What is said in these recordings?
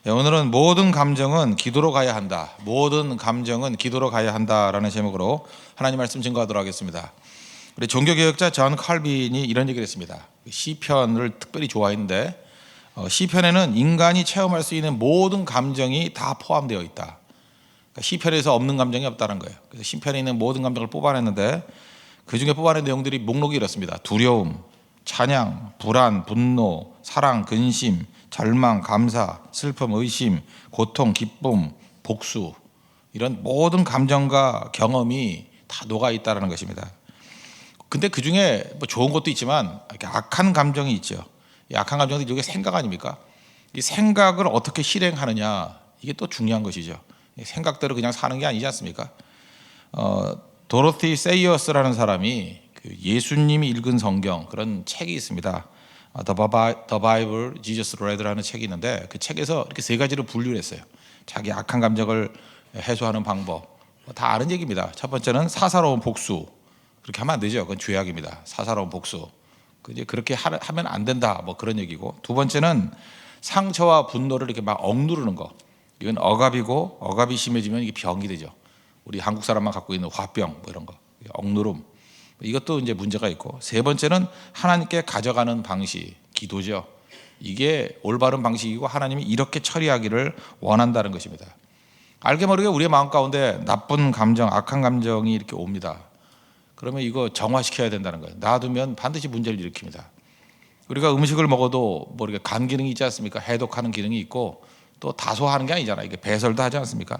오늘은 모든 감정은 기도로 가야 한다. 모든 감정은 기도로 가야 한다라는 제목으로 하나님 말씀 증거하도록 하겠습니다. 우리 종교개혁자 존 칼빈이 이런 얘기를 했습니다. 시편을 특별히 좋아했는데 시편에는 인간이 체험할 수 있는 모든 감정이 다 포함되어 있다. 그러니까 시편에서 없는 감정이 없다는 거예요. 그래서 시편에 있는 모든 감정을 뽑아냈는데 그중에 뽑아낸 내용들이 목록이 이렇습니다. 두려움, 찬양, 불안, 분노, 사랑, 근심, 절망, 감사, 슬픔, 의심, 고통, 기쁨, 복수, 이런 모든 감정과 경험이 다 녹아 있다는 것입니다. 근데 그 중에 뭐 좋은 것도 있지만 이렇게 악한 감정이 있죠. 이 악한 감정들이 이게 생각 아닙니까? 이 생각을 어떻게 실행하느냐, 이게 또 중요한 것이죠. 생각대로 그냥 사는 게 아니지 않습니까? 도로티 세이어스라는 사람이 그 예수님이 읽은 성경, 그런 책이 있습니다. The Bible Jesus Read라는 책이 있는데 그 책에서 이렇게 세 가지로 분류를 했어요. 자기 악한 감정을 해소하는 방법. 다 아는 얘기입니다. 첫 번째는 사사로운 복수. 그렇게 하면 안 되죠. 그건 죄악입니다. 사사로운 복수. 그렇게 하면 안 된다. 뭐 그런 얘기고. 두 번째는 상처와 분노를 이렇게 막 억누르는 거. 이건 억압이고, 억압이 심해지면 이게 병이 되죠. 우리 한국 사람만 갖고 있는 화병 뭐 이런 거. 억누름. 이것도 이제 문제가 있고. 세 번째는 하나님께 가져가는 방식, 기도죠. 이게 올바른 방식이고 하나님이 이렇게 처리하기를 원한다는 것입니다. 알게 모르게 우리의 마음 가운데 나쁜 감정, 악한 감정이 이렇게 옵니다. 그러면 이거 정화시켜야 된다는 거예요. 놔두면 반드시 문제를 일으킵니다. 우리가 음식을 먹어도 뭐 이렇게 간 기능이 있지 않습니까? 해독하는 기능이 있고 또 다소하는 게 아니잖아요. 이게 배설도 하지 않습니까?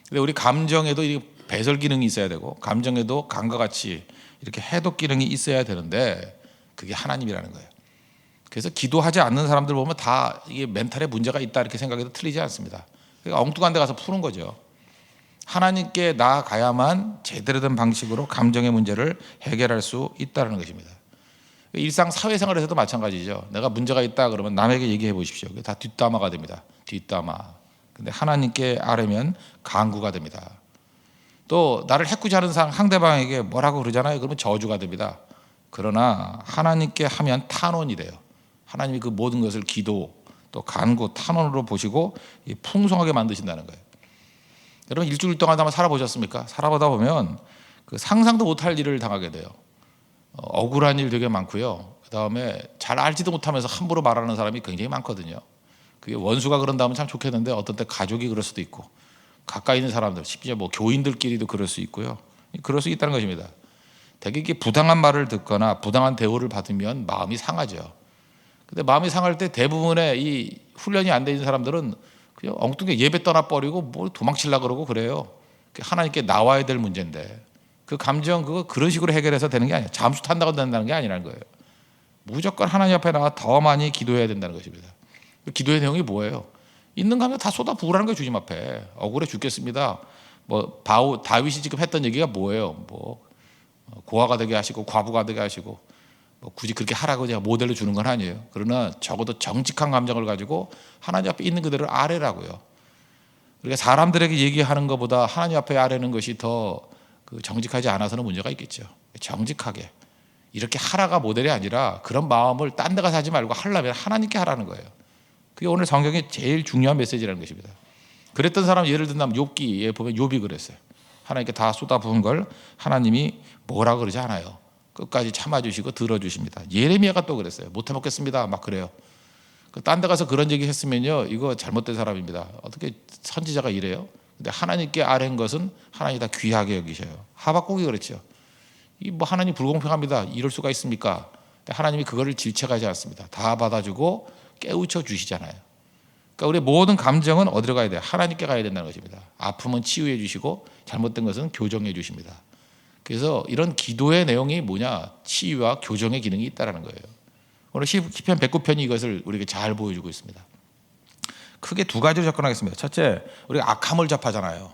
근데 우리 감정에도 이 배설 기능이 있어야 되고 감정에도 간과 같이 이렇게 해독 기능이 있어야 되는데 그게 하나님이라는 거예요. 그래서 기도하지 않는 사람들 보면 다 이게 멘탈에 문제가 있다 이렇게 생각해도 틀리지 않습니다. 그러니까 엉뚱한 데 가서 푸는 거죠. 하나님께 나아가야만 제대로 된 방식으로 감정의 문제를 해결할 수 있다는 것입니다. 일상 사회생활에서도 마찬가지죠. 내가 문제가 있다 그러면 남에게 얘기해 보십시오. 그게 다 뒷담화가 됩니다. 뒷담화. 근데 하나님께 아뢰면 간구가 됩니다. 또 나를 해코지 하는 상대방에게 뭐라고 그러잖아요. 그러면 저주가 됩니다. 그러나 하나님께 하면 탄원이 돼요. 하나님이 그 모든 것을 기도 또 간구 탄원으로 보시고 풍성하게 만드신다는 거예요. 여러분 일주일 동안 한번 살아보셨습니까? 살아보다 보면 그 상상도 못할 일을 당하게 돼요. 억울한 일 되게 많고요. 그다음에 잘 알지도 못하면서 함부로 말하는 사람이 굉장히 많거든요. 그게 원수가 그런다면 참 좋겠는데 어떤 때 가족이 그럴 수도 있고 가까이 있는 사람들, 심지어 뭐 교인들끼리도 그럴 수 있고요. 그럴 수 있다는 것입니다. 되게 이게 부당한 말을 듣거나 부당한 대우를 받으면 마음이 상하죠. 근데 마음이 상할 때 대부분의 이 훈련이 안 돼 있는 사람들은 그냥 엉뚱하게 예배 떠나버리고 뭘 도망치려고 그러고 그래요. 하나님께 나와야 될 문제인데 그 감정 그거 그런 식으로 해결해서 되는 게 아니에요. 잠수 탄다고 된다는 게 아니라는 거예요. 무조건 하나님 앞에 나가 더 많이 기도해야 된다는 것입니다. 기도의 내용이 뭐예요? 있는 감정 다 쏟아 부으라는 거예요. 주님 앞에. 억울해 죽겠습니다. 뭐 다윗이 지금 했던 얘기가 뭐예요? 뭐 고아가 되게 하시고 과부가 되게 하시고 뭐 굳이 그렇게 하라고 제가 모델로 주는 건 아니에요. 그러나 적어도 정직한 감정을 가지고 하나님 앞에 있는 그대로 아뢰라고요. 우리가 사람들에게 얘기하는 것보다 하나님 앞에 아뢰는 것이 더 정직하지 않아서는 문제가 있겠죠. 정직하게 이렇게 하라가 모델이 아니라 그런 마음을 딴 데 가서 하지 말고 하려면 하나님께 하라는 거예요. 그게 오늘 성경의 제일 중요한 메시지라는 것입니다. 그랬던 사람 예를 든다면 욥기에 보면 욥이 그랬어요. 하나님께 다 쏟아부은 걸 하나님이 뭐라고 그러지 않아요. 끝까지 참아주시고 들어주십니다. 예레미야가 또 그랬어요. 못해 먹겠습니다. 막 그래요. 딴 데 가서 그런 얘기 했으면요, 이거 잘못된 사람입니다. 어떻게 선지자가 이래요? 근데 하나님께 아뢰는 것은 하나님이 다 귀하게 여기셔요. 하박국이 그렇죠. 이 뭐 하나님 불공평합니다. 이럴 수가 있습니까? 근데 하나님이 그거를 질책하지 않습니다. 다 받아주고 깨우쳐 주시잖아요. 그러니까 우리 모든 감정은 어디로 가야 돼요? 하나님께 가야 된다는 것입니다. 아픔은 치유해 주시고 잘못된 것은 교정해 주십니다. 그래서 이런 기도의 내용이 뭐냐? 치유와 교정의 기능이 있다는 거예요. 오늘 시편 109편이 이것을 우리에게 잘 보여주고 있습니다. 크게 두 가지로 접근하겠습니다. 첫째, 우리가 악함을 접하잖아요.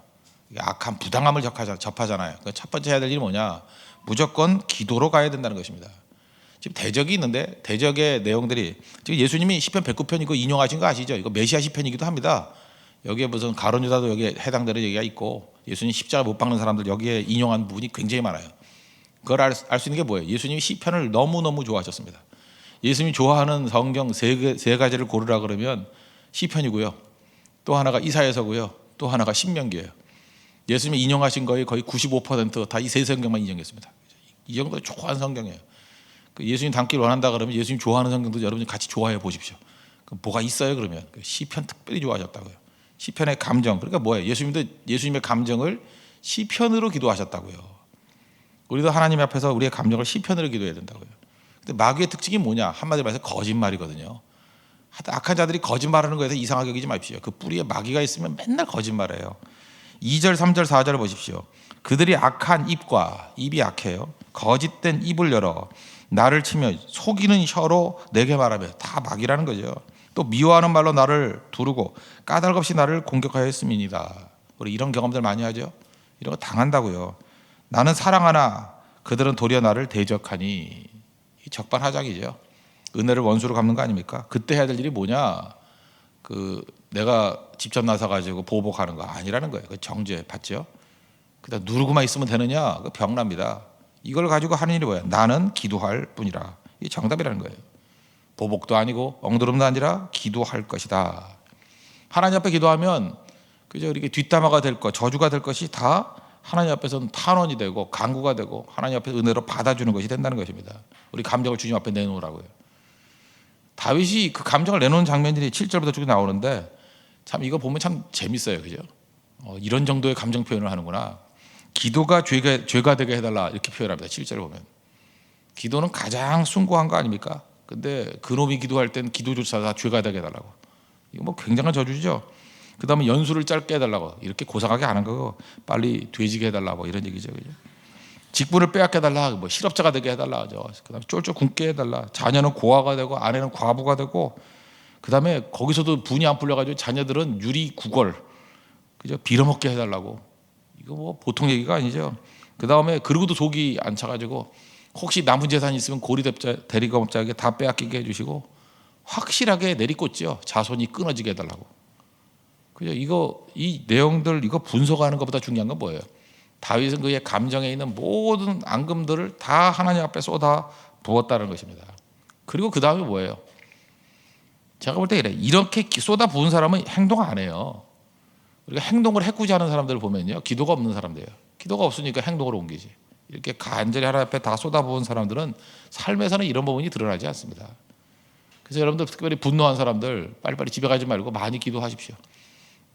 악함, 부당함을 접하잖아요. 첫 번째 해야 될 일이 뭐냐? 무조건 기도로 가야 된다는 것입니다. 지금 대적이 있는데 대적의 내용들이 지금 예수님이 시편 109편 이거 인용하신 거 아시죠? 이거 메시아 시편이기도 합니다. 여기에 무슨 가룟 유다도 여기에 해당되는 얘기가 있고 예수님 십자가 못 박는 사람들 여기에 인용한 부분이 굉장히 많아요. 그걸 알 수 있는 게 뭐예요? 예수님이 시편을 너무너무 좋아하셨습니다. 예수님이 좋아하는 성경 세 가지를 고르라 그러면 시편이고요. 또 하나가 이사야서고요. 또 하나가 신명기예요. 예수님이 인용하신 거의 95%다 이 세 성경만 인용했습니다. 이 정도 좋아하는 성경이에요. 예수님 닮길 원한다 그러면 예수님 좋아하는 성경도 여러분이 같이 좋아해 보십시오. 뭐가 있어요 그러면? 시편 특별히 좋아하셨다고요. 시편의 감정. 그러니까 뭐예요? 예수님의 감정을 시편으로 기도하셨다고요. 우리도 하나님 앞에서 우리의 감정을 시편으로 기도해야 된다고요. 근데 마귀의 특징이 뭐냐? 한마디로 말해서 거짓말이거든요. 악한 자들이 거짓말하는 거에 대해서 이상하게 여기지 마십시오. 그 뿌리에 마귀가 있으면 맨날 거짓말해요. 2절, 3절, 4절을 보십시오. 그들이 악한 입이 악해요. 거짓된 입을 열어 나를 치며 속이는 혀로 내게 말하며, 다 마귀라는 거죠. 또 미워하는 말로 나를 두르고 까닭없이 나를 공격하였음이니이다. 우리 이런 경험들 많이 하죠. 이런 거 당한다고요. 나는 사랑하나 그들은 도리어 나를 대적하니. 적반하장이죠. 은혜를 원수로 갚는 거 아닙니까? 그때 해야 될 일이 뭐냐? 내가 직접 나서 가지고 보복하는 거 아니라는 거예요. 그 정죄 받죠. 그다음 누르고만 있으면 되느냐? 그 병납니다. 이걸 가지고 하는 일이 뭐야? 나는 기도할 뿐이라. 이게 정답이라는 거예요. 보복도 아니고 엉드름도 아니라 기도할 것이다. 하나님 앞에 기도하면 그저 이렇게 뒷담화가 될 것, 저주가 될 것이 다 하나님 앞에서는 탄원이 되고 간구가 되고 하나님 앞에 은혜로 받아주는 것이 된다는 것입니다. 우리 감정을 주님 앞에 내놓으라고요. 다윗이 그 감정을 내놓는 장면들이 7절부터 쭉 나오는데 참 이거 보면 참 재밌어요. 그죠? 이런 정도의 감정 표현을 하는구나. 기도가 죄가 되게 해달라 이렇게 표현합니다. 7절 보면. 기도는 가장 숭고한 거 아닙니까? 근데 그놈이 기도할 땐 기도조차 다 죄가 되게 해달라고. 이거 뭐 굉장한 저주죠. 그 다음에 연수를 짧게 해달라고. 이렇게 고상하게 안 한 거고 빨리 돼지게 해달라고 이런 얘기죠. 그죠? 직분을 빼앗게 해달라. 뭐 실업자가 되게 해달라. 그 다음에 쫄쫄 굶게 해달라. 자녀는 고아가 되고 아내는 과부가 되고, 그 다음에 거기서도 분이 안 풀려가지고 자녀들은 유리 구걸, 그죠? 빌어먹게 해달라고. 이거 뭐 보통 얘기가 아니죠. 그 다음에 그러고도 속이 안 차가지고 혹시 남은 재산이 있으면 대리검업자에게 다 빼앗기게 해주시고, 확실하게 내리꽂죠. 자손이 끊어지게 해달라고. 그죠? 이 내용들 이거 분석하는 것보다 중요한 건 뭐예요? 다윗은 그의 감정에 있는 모든 앙금들을 다 하나님 앞에 쏟아 부었다는 것입니다. 그리고 그 다음에 뭐예요? 제가 볼 때 이래. 이렇게 쏟아 부은 사람은 행동 안 해요. 우리가 행동을 해꾸지 않은 사람들을 보면요, 기도가 없는 사람들이에요. 기도가 없으니까 행동으로 옮기지. 이렇게 간절히 하나님 앞에 다 쏟아 부은 사람들은 삶에서는 이런 부분이 드러나지 않습니다. 그래서 여러분들 특별히 분노한 사람들 빨리빨리 집에 가지 말고 많이 기도하십시오.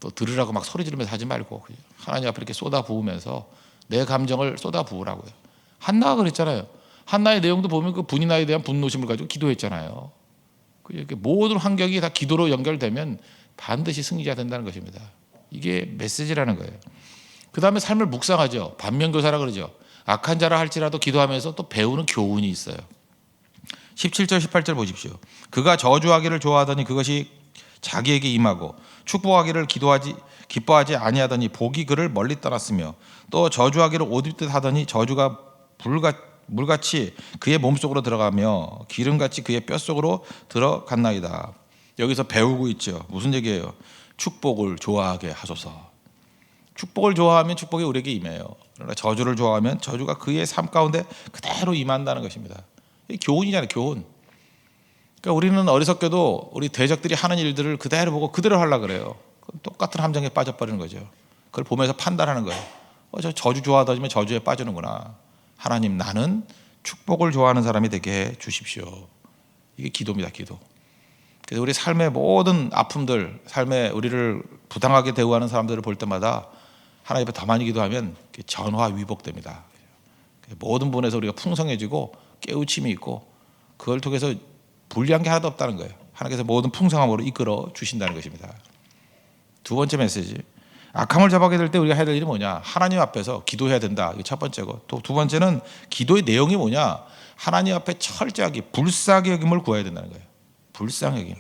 또 들으라고 막 소리 지르면서 하지 말고 하나님 앞에 이렇게 쏟아 부으면서 내 감정을 쏟아 부으라고요. 한나가 그랬잖아요. 한나의 내용도 보면 그 분이나에 대한 분노심을 가지고 기도했잖아요. 이렇게 모든 환경이 다 기도로 연결되면 반드시 승리자 된다는 것입니다. 이게 메시지라는 거예요. 그 다음에 삶을 묵상하죠. 반면교사라 그러죠. 악한 자라 할지라도 기도하면서 또 배우는 교훈이 있어요. 17절 18절 보십시오. 그가 저주하기를 좋아하더니 그것이 자기에게 임하고 축복하기를 기뻐하지 아니하더니 복이 그를 멀리 떠났으며, 또 저주하기를 옷 입듯 하더니 저주가 물같이 그의 몸속으로 들어가며 기름같이 그의 뼛속으로 들어갔나이다. 여기서 배우고 있죠. 무슨 얘기예요? 축복을 좋아하게 하소서. 축복을 좋아하면 축복이 우리에게 임해요. 그러나 저주를 좋아하면 저주가 그의 삶 가운데 그대로 임한다는 것입니다. 이게 교훈이잖아요. 교훈. 그러니까 우리는 어리석게도 우리 대적들이 하는 일들을 그대로 보고 그대로 하려고 그래요. 똑같은 함정에 빠져버리는 거죠. 그걸 보면서 판단하는 거예요. 저 저주 좋아하더니 저주에 빠지는구나. 하나님, 나는 축복을 좋아하는 사람이 되게 해 주십시오. 이게 기도입니다. 기도. 그래서 우리 삶의 모든 아픔들, 삶에 우리를 부당하게 대우하는 사람들을 볼 때마다 하나님 앞에 더 많이 기도하면 전화 위복됩니다. 모든 분에서 우리가 풍성해지고 깨우침이 있고, 그걸 통해서 불리한 게 하나도 없다는 거예요. 하나님께서 모든 풍성함으로 이끌어 주신다는 것입니다. 두 번째 메시지. 악함을 잡아게 될 때 우리가 해야 될 일이 뭐냐? 하나님 앞에서 기도해야 된다. 이게 첫 번째고, 또 두 번째는 기도의 내용이 뭐냐? 하나님 앞에 철저하게 불쌍히 여김을 구해야 된다는 거예요. 불쌍히 여김.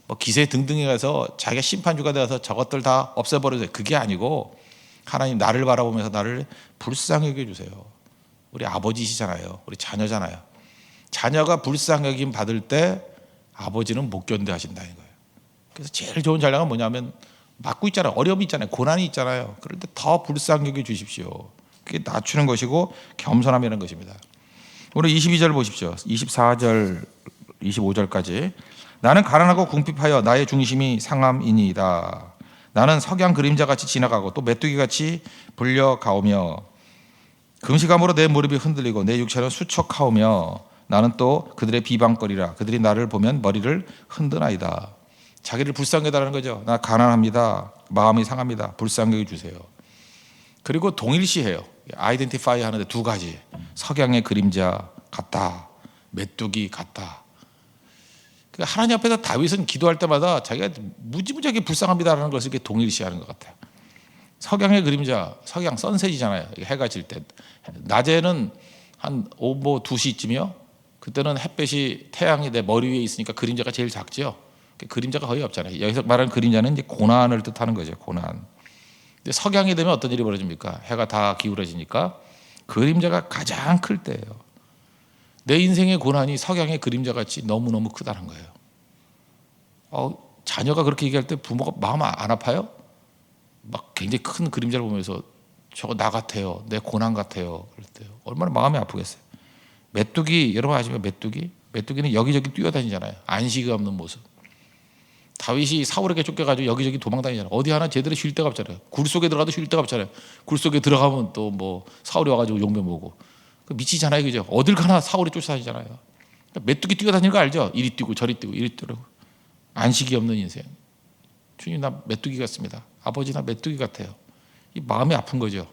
뭐 기세 등등에 가서 자기가 심판주가 되어서 저것들 다 없애버려서, 그게 아니고 하나님 나를 바라보면서 나를 불쌍히 여겨주세요. 우리 아버지시잖아요. 우리 자녀잖아요. 자녀가 불쌍히 여김 받을 때 아버지는 못 견뎌하신다는 거예요. 그래서 제일 좋은 전략은 뭐냐면, 맞고 있잖아요. 어려움이 있잖아요. 고난이 있잖아요. 그럴 때 더 불쌍히 여겨 주십시오. 그게 낮추는 것이고 겸손함이라는 것입니다. 오늘 22절 보십시오. 24절 25절까지. 나는 가난하고 궁핍하여 나의 중심이 상함이니이다. 나는 석양 그림자같이 지나가고 또 메뚜기같이 불려가오며 금시감으로 내 무릎이 흔들리고 내 육체는 수척하오며 나는 또 그들의 비방거리라. 그들이 나를 보면 머리를 흔드나이다. 자기를 불쌍히 여달라는 거죠. 나 가난합니다. 마음이 상합니다. 불쌍히 여겨주세요. 그리고 동일시해요. 아이덴티파이 하는데 두 가지. 석양의 그림자 같다. 메뚜기 같다. 하나님 앞에서 다윗은 기도할 때마다 자기가 무지무지하게 불쌍합니다라는 것을 이렇게 동일시하는 것 같아요. 석양의 그림자, 석양 선셋이잖아요. 해가 질 때. 낮에는 한 오후 2시쯤이요. 그때는 햇볕이 태양이 내 머리 위에 있으니까 그림자가 제일 작죠. 그림자가 거의 없잖아요. 여기서 말하는 그림자는 이제 고난을 뜻하는 거죠. 고난. 근데 석양이 되면 어떤 일이 벌어집니까? 해가 다 기울어지니까 그림자가 가장 클 때예요. 내 인생의 고난이 석양의 그림자같이 너무너무 크다는 거예요. 자녀가 그렇게 얘기할 때 부모가 마음 안 아파요? 막 굉장히 큰 그림자를 보면서 저거 나 같아요. 내 고난 같아요. 그럴 때요. 얼마나 마음이 아프겠어요. 메뚜기, 여러분 아시면 메뚜기? 메뚜기는 여기저기 뛰어다니잖아요. 안식이 없는 모습. 다윗이 사울에게 쫓겨가지고 여기저기 도망다니잖아요. 어디 하나 제대로 쉴 데가 없잖아요. 굴 속에 들어가도 쉴 데가 없잖아요. 굴 속에 들어가면 또 뭐 사울이 와가지고 용변 보고. 미치잖아요. 그죠? 어딜 가나 사울이 쫓아다니잖아요. 메뚜기 뛰어다니는 거 알죠? 이리 뛰고 저리 뛰고 이리 뛰고. 안식이 없는 인생. 주님 나 메뚜기 같습니다. 아버지 나 메뚜기 같아요. 이 마음이 아픈 거죠.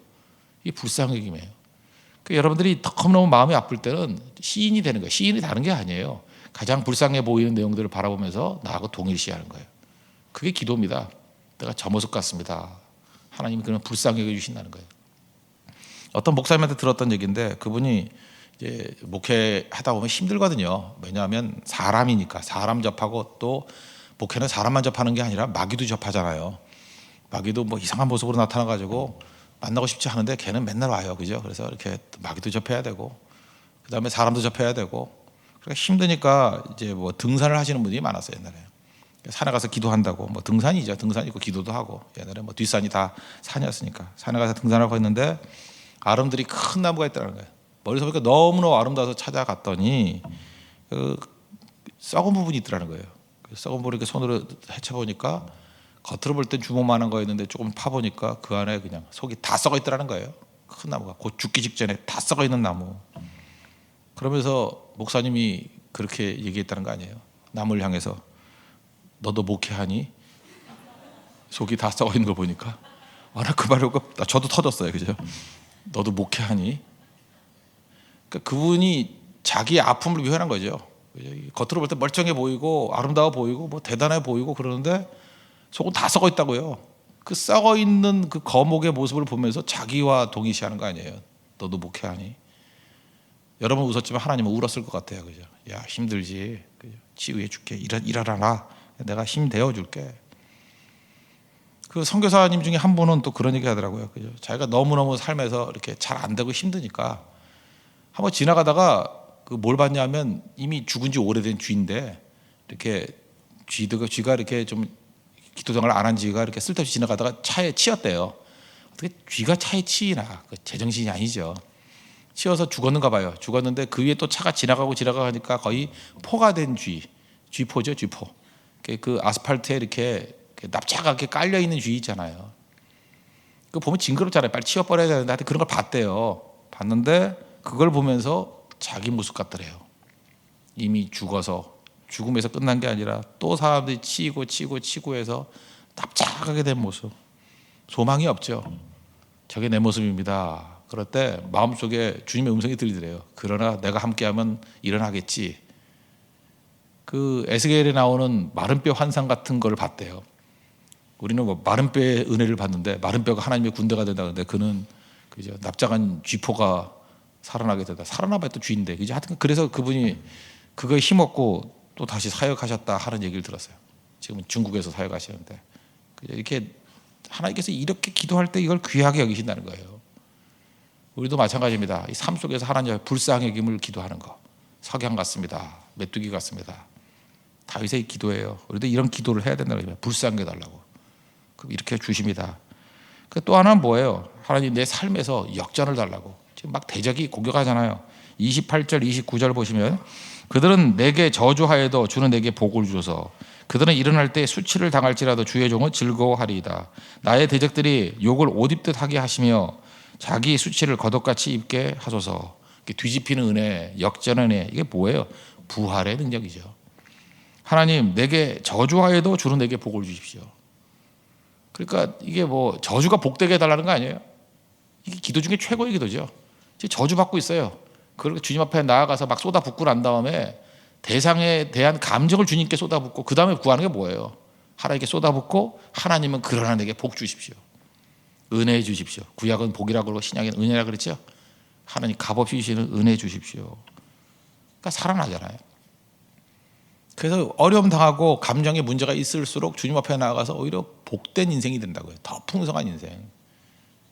이 불쌍함이에요. 여러분들이 너무너무 마음이 아플 때는 시인이 되는 거예요. 시인이 다른 게 아니에요. 가장 불쌍해 보이는 내용들을 바라보면서 나하고 동일시하는 거예요. 그게 기도입니다. 내가 저 모습 같습니다. 하나님이 그런 불쌍하게 해주신다는 거예요. 어떤 목사님한테 들었던 얘기인데 그분이 이제 목회하다 보면 힘들거든요. 왜냐하면 사람이니까 사람 접하고 또 목회는 사람만 접하는 게 아니라 마귀도 접하잖아요. 마귀도 뭐 이상한 모습으로 나타나가지고 만나고 싶지 않은데 걔는 맨날 와요. 그죠? 그래서 이렇게 마귀도 접해야 되고 그 다음에 사람도 접해야 되고 그러니까 힘드니까 이제 뭐 등산을 하시는 분들이 많았어요. 옛날에 산에 가서 기도한다고 뭐 등산이죠. 등산 있고 기도도 하고 옛날에 뭐 뒷산이 다 산이었으니까 산에 가서 등산하고 있는데 아름들이 큰 나무가 있다는 거예요. 멀리서 보니까 너무너무 아름다워서 찾아갔더니 그 썩은 부분이 있더라는 거예요. 썩은 부분을 이렇게 손으로 헤쳐보니까 겉으로 볼 땐 주먹만한 거였는데 조금 파보니까 그 안에 그냥 속이 다 썩어 있더라는 거예요. 큰 나무가 곧 죽기 직전에 다 썩어 있는 나무. 그러면서 목사님이 그렇게 얘기했다는 거 아니에요. 나무를 향해서 너도 목회하니? 속이 다 썩어 있는 거 보니까 나 그 말을 저도 터졌어요. 그죠? 너도 목회하니? 그러니까 그분이 자기의 아픔을 표현한 거죠. 겉으로 볼 때 멀쩡해 보이고 아름다워 보이고 뭐 대단해 보이고 그러는데 속은 다 썩어 있다고요. 그 썩어 있는 그 거목의 모습을 보면서 자기와 동의시하는 거 아니에요. 너도 목회하니? 여러분 웃었지만 하나님은 울었을 것 같아요. 그죠? 야 힘들지. 그죠? 치유해 줄게. 일하라. 내가 힘 되어 줄게. 그 선교사님 중에 한 분은 또 그런 얘기 하더라고요. 그죠? 자기가 너무너무 삶에서 이렇게 잘 안 되고 힘드니까 한번 지나가다가 그 뭘 봤냐면 이미 죽은 지 오래된 쥐인데 이렇게 쥐가 이렇게 좀 기도 생활을 안 한 쥐가 이렇게 쓸데없이 지나가다가 차에 치였대요. 어떻게 쥐가 차에 치이나? 제정신이 아니죠. 치여서 죽었는가 봐요. 죽었는데 그 위에 또 차가 지나가고 하니까 거의 포가 된 쥐포죠, 쥐포. 그 아스팔트에 이렇게 납작하게 깔려 있는 쥐 있잖아요. 그 보면 징그럽잖아요. 빨리 치워버려야 되는데 하여튼 그런 걸 봤대요. 봤는데 그걸 보면서 자기 모습 같더래요. 이미 죽어서 죽음에서 끝난 게 아니라 또 사람들이 치고 해서 납작하게 된 모습. 소망이 없죠. 저게 내 모습입니다. 그럴 때 마음속에 주님의 음성이 들리더래요. 그러나 내가 함께하면 일어나겠지. 그 에스겔에 나오는 마른 뼈 환상 같은 걸 봤대요. 우리는 뭐 마른 뼈의 은혜를 받는데 마른 뼈가 하나님의 군대가 된다는데 그는 그죠 납작한 쥐포가 살아나게 되다. 살아나봐야 또 쥐인데 그죠. 하여튼 그래서 그분이 그거에 힘없고 또 다시 사역하셨다 하는 얘기를 들었어요. 지금 중국에서 사역하시는데 이렇게 하나님께서 이렇게 기도할 때 이걸 귀하게 여기신다는 거예요. 우리도 마찬가지입니다. 이 삶 속에서 하나님의 불쌍의 김을 기도하는 거. 석양 같습니다. 메뚜기 같습니다. 다윗의 기도예요. 우리도 이런 기도를 해야 된다는 거예요. 불쌍하게 달라고. 그럼 이렇게 주십니다. 또 하나는 뭐예요? 하나님 내 삶에서 역전을 달라고. 지금 막 대적이 공격하잖아요. 28절, 29절 보시면 그들은 내게 저주하여도 주는 내게 복을 주소서. 그들은 일어날 때 수치를 당할지라도 주의 종은 즐거워하리이다. 나의 대적들이 욕을 옷 입듯 하게 하시며 자기 수치를 겉옷같이 입게 하소서. 뒤집히는 은혜, 역전의 은혜, 이게 뭐예요? 부활의 능력이죠. 하나님, 내게 저주하여도 주로 내게 복을 주십시오. 그러니까 이게 뭐 저주가 복되게 해달라는 거 아니에요. 이게 기도 중에 최고의 기도죠. 저주받고 있어요. 그렇게 주님 앞에 나아가서 막 쏟아붓고 난 다음에 대상에 대한 감정을 주님께 쏟아붓고 그 다음에 구하는 게 뭐예요? 하나님께 쏟아붓고 하나님은 그러나 내게 복 주십시오. 은혜 주십시오. 구약은 복이라고 그러고 신약은 은혜라 그랬죠. 하나님 값없이 주시는 은혜 주십시오. 그러니까 살아나잖아요. 그래서 어려움 당하고 감정에 문제가 있을수록 주님 앞에 나아가서 오히려 복된 인생이 된다고요. 더 풍성한 인생.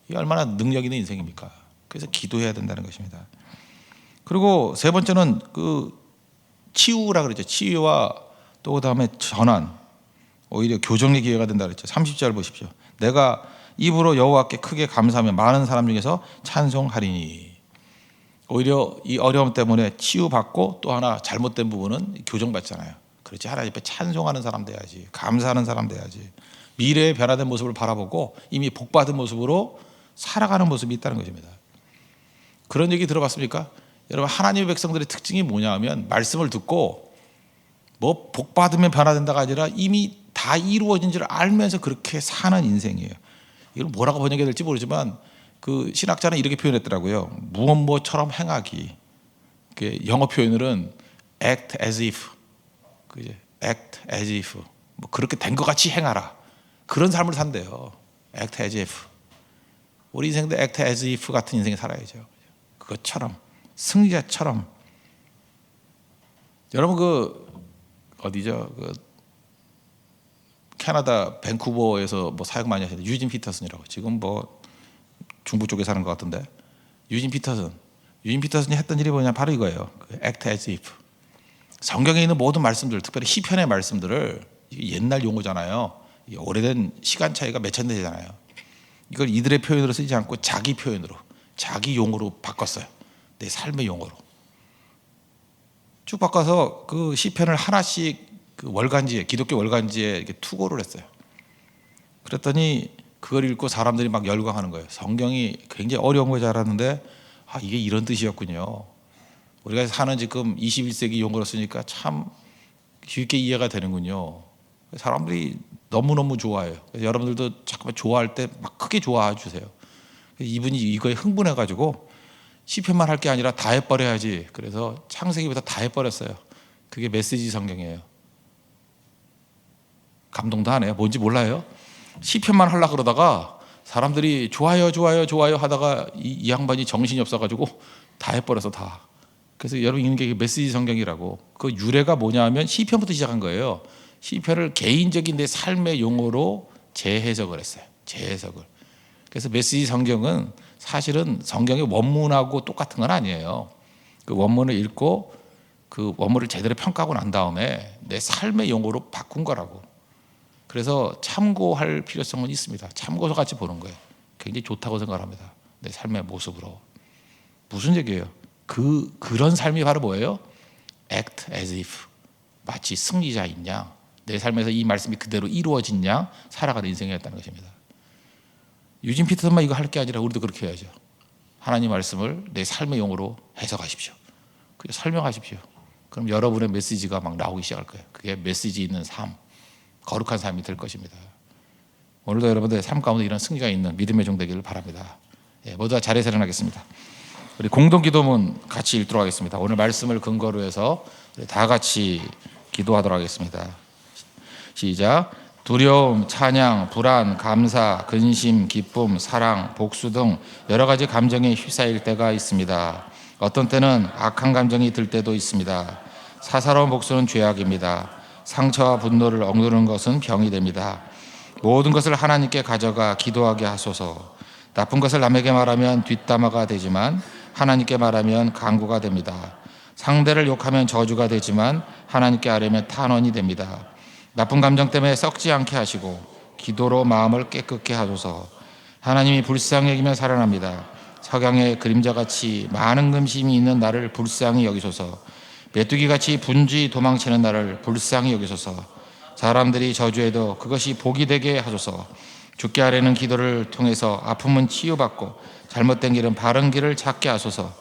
이게 얼마나 능력 있는 인생입니까? 그래서 기도해야 된다는 것입니다. 그리고 세 번째는 그 치유라 그랬죠. 치유와 또 그다음에 전환, 오히려 교정의 기회가 된다 그랬죠. 30절 보십시오. 내가 입으로 여호와께 크게 감사하며 많은 사람 중에서 찬송하리니. 오히려 이 어려움 때문에 치유받고 또 하나 잘못된 부분은 교정받잖아요. 그렇지, 하나님 앞에 찬송하는 사람 돼야지, 감사하는 사람 돼야지. 미래의 변화된 모습을 바라보고 이미 복받은 모습으로 살아가는 모습이 있다는 것입니다. 그런 얘기 들어봤습니까? 여러분, 하나님의 백성들의 특징이 뭐냐 하면 말씀을 듣고 뭐 복받으면 변화된다가 아니라 이미 다 이루어진 줄 알면서 그렇게 사는 인생이에요. 이걸 뭐라고 번역해야 될지 모르지만 그 신학자는 이렇게 표현했더라고요. 무엇 뭐처럼 행하기. 영어 표현으로는 act as if, 그죠? act as if, 뭐 그렇게 된 것 같이 행하라. 그런 삶을 산대요. act as if. 우리 인생도 act as if 같은 인생을 살아야죠. 그것처럼, 승리자처럼. 여러분 그 어디죠? 그 캐나다 밴쿠버에서 뭐 사역 많이 하시는 유진 피터슨이라고, 지금 뭐 중부 쪽에 사는 것 같은데, 유진 피터슨이 했던 일이 뭐냐, 바로 이거예요. act as if. 성경에 있는 모든 말씀들, 특별히 시편의 말씀들을, 이게 옛날 용어잖아요. 오래된 시간 차이가 몇천 대잖아요. 이걸 이들의 표현으로 쓰지 않고 자기 표현으로, 자기 용어로 바꿨어요. 내 삶의 용어로 쭉 바꿔서 그 시편을 하나씩 그 월간지에, 기독교 월간지에 이렇게 투고를 했어요. 그랬더니 그걸 읽고 사람들이 막 열광하는 거예요. 성경이 굉장히 어려운 걸 줄 알았는데 이게 이런 뜻이었군요. 우리가 사는 지금 21세기 용어로 쓰니까 참 쉽게 이해가 되는군요. 사람들이 너무너무 좋아해요. 여러분들도 잠깐만 좋아할 때 막 크게 좋아해 주세요. 이분이 이거에 흥분해가지고 시편만 할 게 아니라 다 해버려야지. 그래서 창세기부터 다 해버렸어요. 그게 메시지 성경이에요. 감동도 하네요. 뭔지 몰라요. 시편만 하려고 그러다가 사람들이 좋아요 하다가 이 양반이 정신이 없어가지고 다 해버려서 다. 그래서 여러분 읽는 게 메시지 성경이라고. 그 유래가 뭐냐 하면 시편부터 시작한 거예요. 시편을 개인적인 내 삶의 용어로 재해석을 했어요. 재해석을. 그래서 메시지 성경은 사실은 성경의 원문하고 똑같은 건 아니에요. 그 원문을 읽고 그 원문을 제대로 평가하고 난 다음에 내 삶의 용어로 바꾼 거라고. 그래서 참고할 필요성은 있습니다. 참고서 같이 보는 거예요. 굉장히 좋다고 생각합니다. 내 삶의 모습으로. 무슨 얘기예요? 그런 삶이 바로 뭐예요? act as if. 마치 승리자인 양, 내 삶에서 이 말씀이 그대로 이루어진 양 살아가는 인생이었다는 것입니다. 유진 피터슨만 이거 할 게 아니라 우리도 그렇게 해야죠. 하나님 말씀을 내 삶의 용어로 해석하십시오. 그게 설명하십시오. 그럼 여러분의 메시지가 막 나오기 시작할 거예요. 그게 메시지 있는 삶, 거룩한 삶이 될 것입니다. 오늘도 여러분들의 삶 가운데 이런 승리가 있는 믿음의 종 되기를 바랍니다. 모두 다 자리에서 일어나겠습니다. 우리 공동기도문 같이 읽도록 하겠습니다. 오늘 말씀을 근거로 해서 다 같이 기도하도록 하겠습니다. 시작. 두려움, 찬양, 불안, 감사, 근심, 기쁨, 사랑, 복수 등 여러 가지 감정에 휩싸일 때가 있습니다. 어떤 때는 악한 감정이 들 때도 있습니다. 사사로운 복수는 죄악입니다. 상처와 분노를 억누르는 것은 병이 됩니다. 모든 것을 하나님께 가져가 기도하게 하소서. 나쁜 것을 남에게 말하면 뒷담화가 되지만 하나님께 말하면 강구가 됩니다. 상대를 욕하면 저주가 되지만 하나님께 아뢰면 탄원이 됩니다. 나쁜 감정 때문에 썩지 않게 하시고 기도로 마음을 깨끗게 하소서. 하나님이 불쌍히 여기면 살아납니다. 석양의 그림자같이 많은 근심이 있는 나를 불쌍히 여기소서. 메뚜기같이 분주히 도망치는 나를 불쌍히 여기소서. 사람들이 저주해도 그것이 복이 되게 하소서. 주께 아뢰는 기도를 통해서 아픔은 치유받고 잘못된 길은 바른 길을 찾게 하소서.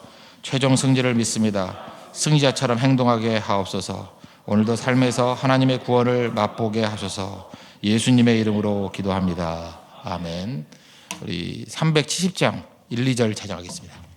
최종 승리를 믿습니다. 승리자처럼 행동하게 하옵소서. 오늘도 삶에서 하나님의 구원을 맛보게 하소서. 예수님의 이름으로 기도합니다. 아멘. 우리 370장 1, 2절 찬양하겠습니다.